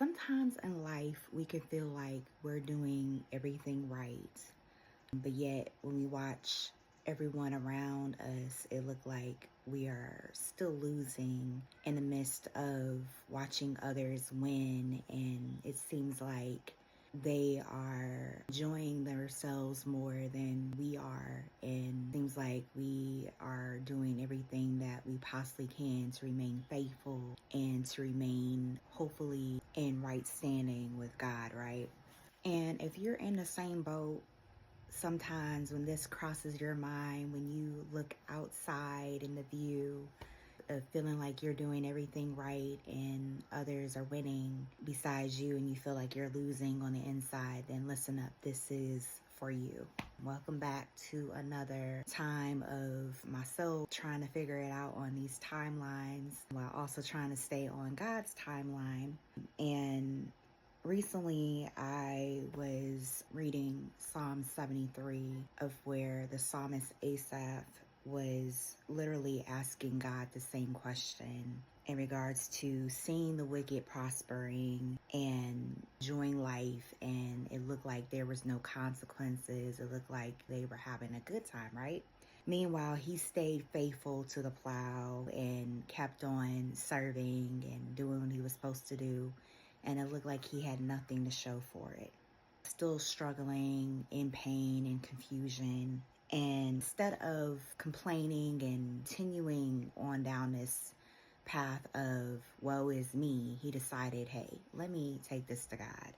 Sometimes in life, we can feel like we're doing everything right, but yet when we watch everyone around us, it look like we are still losing in the midst of watching others win, and it seems like they are enjoying themselves more than we are, and seems like we are doing everything that we possibly can to remain faithful and to remain hopefully in right standing with God, right? And if you're in the same boat, sometimes when this crosses your mind, when you look outside in the view of feeling like you're doing everything right and others are winning besides you and you feel like you're losing on the inside, then listen up. This is for you. Welcome back to another time of myself trying to figure it out on these timelines while also trying to stay on God's timeline. And recently, I was reading Psalm 73, of where the psalmist Asaph was literally asking God the same question in regards to seeing the wicked prospering and enjoying life, and it looked like there was no consequences. It looked like they were having a good time, right? Meanwhile, he stayed faithful to the plow and kept on serving and doing what he was supposed to do, and it looked like he had nothing to show for it. Still struggling in pain and confusion. And instead of complaining and continuing on down this path of woe is me, he decided, hey, let me take this to God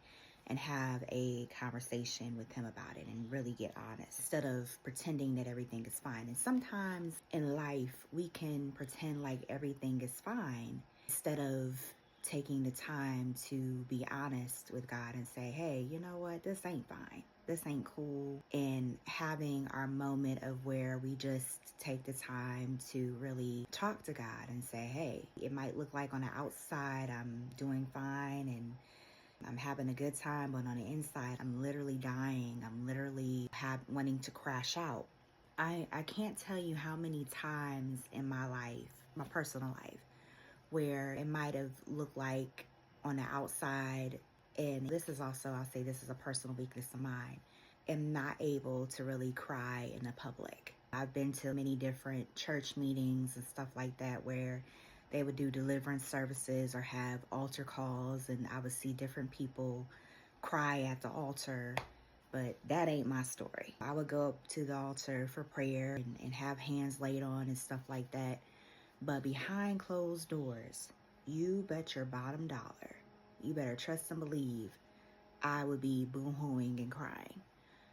and have a conversation with him about it and really get honest instead of pretending that everything is fine. And sometimes in life, we can pretend like everything is fine instead of taking the time to be honest with God and say, hey, you know what, this ain't fine. This ain't cool. And having our moment of where we just take the time to really talk to God and say, hey, it might look like on the outside I'm doing fine and I'm having a good time, but on the inside, I'm literally dying. I'm literally wanting to crash out. I can't tell you how many times in my life, my personal life, where it might have looked like on the outside, and this is also, I'll say this is a personal weakness of mine, am not able to really cry in the public. I've been to many different church meetings and stuff like that where they would do deliverance services or have altar calls, and I would see different people cry at the altar, but that ain't my story. I would go up to the altar for prayer and have hands laid on and stuff like that. But behind closed doors, you bet your bottom dollar, you better trust and believe, I would be boo-hooing and crying.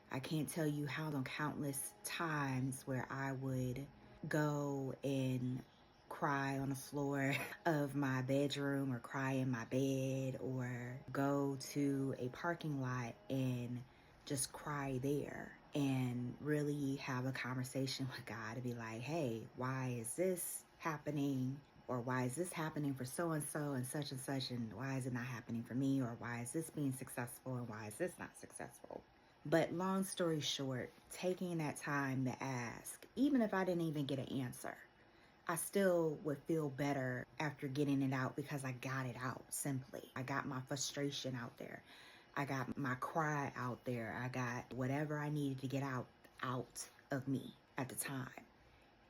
I can't tell you how countless times where I would go and cry on the floor of my bedroom or cry in my bed or go to a parking lot and just cry there and really have a conversation with God to be like, hey, why is this happening? Or why is this happening for so-and-so and such, and why is it not happening for me? Or why is this being successful and why is this not successful? But long story short, taking that time to ask, even if I didn't even get an answer, I still would feel better after getting it out because I got it out simply. I got my frustration out there. I got my cry out there. I got whatever I needed to get out of me at the time.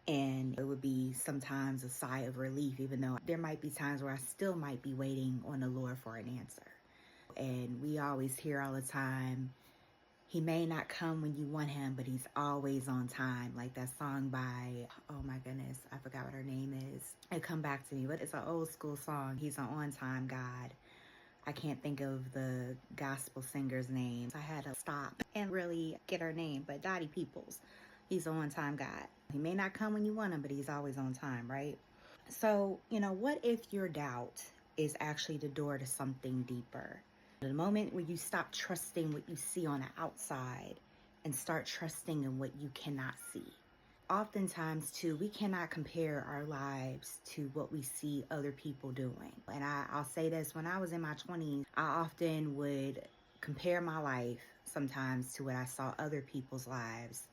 And it would be sometimes a sigh of relief, even though there might be times where I still might be waiting on the Lord for an answer. And we always hear all the time, he may not come when you want him, but he's always on time. Like that song by, oh my goodness, I forgot what her name is. It come back to me, but it's an old school song. He's an on-time God. I can't think of the gospel singer's name. I had to stop and really get her name, but Dottie Peoples. He's an on-time God. He may not come when you want him, but he's always on time, right? So, what if your doubt is actually the door to something deeper? The moment where you stop trusting what you see on the outside and start trusting in what you cannot see. Oftentimes, too, we cannot compare our lives to what we see other people doing. And I'll say this, when I was in my 20s, I often would compare my life sometimes to what I saw other people's lives.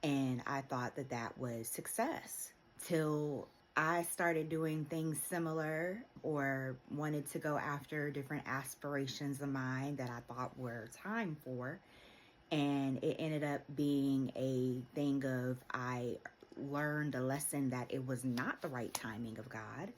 And I thought that that was success till I started doing things similar or wanted to go after different aspirations of mine that I thought were time for. And it ended up being a thing of I learned a lesson that it was not the right timing of God.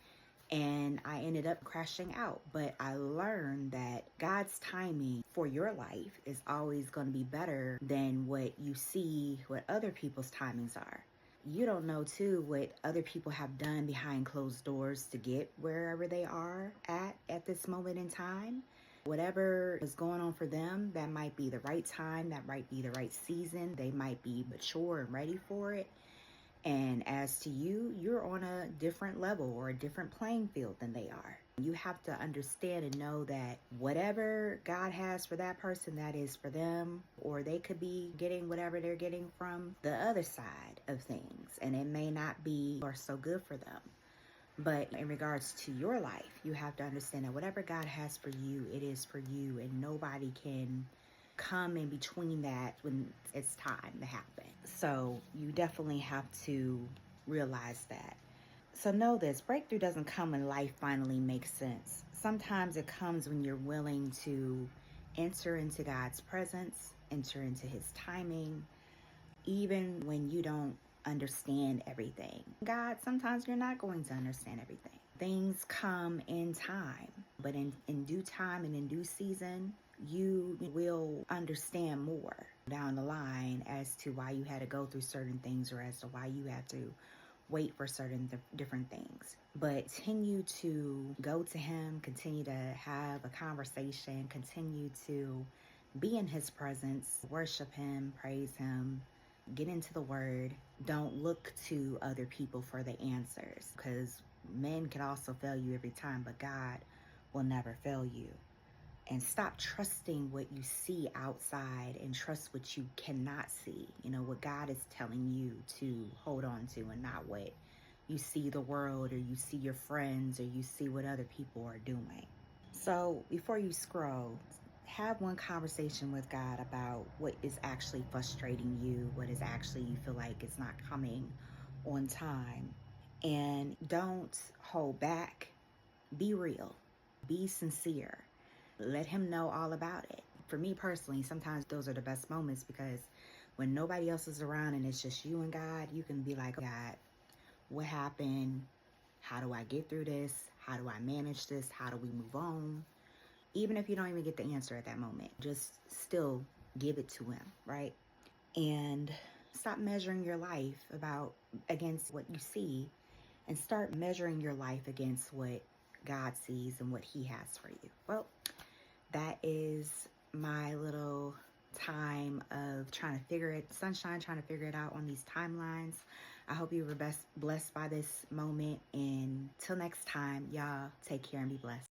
And I ended up crashing out. But I learned that God's timing for your life is always going to be better than what you see, what other people's timings are. You don't know, too, what other people have done behind closed doors to get wherever they are at this moment in time. Whatever is going on for them, that might be the right time, that might be the right season. They might be mature and ready for it. And as to you, you're on a different level or a different playing field than they are. You have to understand and know that whatever God has for that person, that is for them, or they could be getting whatever they're getting from the other side of things, and it may not be or so good for them. But in regards to your life, you have to understand that whatever God has for you, it is for you, and nobody can come in between that when it's time to happen. So you definitely have to realize that. So know this, breakthrough doesn't come when life finally makes sense. Sometimes it comes when you're willing to enter into God's presence, enter into his timing, even when you don't understand everything. God, sometimes you're not going to understand everything. Things come in time, but in due time and in due season, you will understand more down the line as to why you had to go through certain things or as to why you had to wait for certain different things. But continue to go to him, continue to have a conversation, continue to be in his presence, worship him, praise him, get into the word. Don't look to other people for the answers, because men can also fail you every time, but God will never fail you. And stop trusting what you see outside and trust what you cannot see. You know, what God is telling you to hold on to, and not what you see the world or you see your friends or you see what other people are doing. So before you scroll, have one conversation with God about what is actually frustrating you, what is actually you feel like it's not coming on time. And don't hold back. Be real. Be sincere. Let him know all about it. For me personally, sometimes those are the best moments, because when nobody else is around and it's just you and God, you can be like, God, what happened? How do I get through this? How do I manage this? How do we move on? Even if you don't even get the answer at that moment, just still give it to him, right? And stop measuring your life against what you see, and start measuring your life against what God sees and what he has for you. Well, that is my little time of trying to figure it out on these timelines. I hope you were blessed by this moment. And till next time, y'all, take care and be blessed.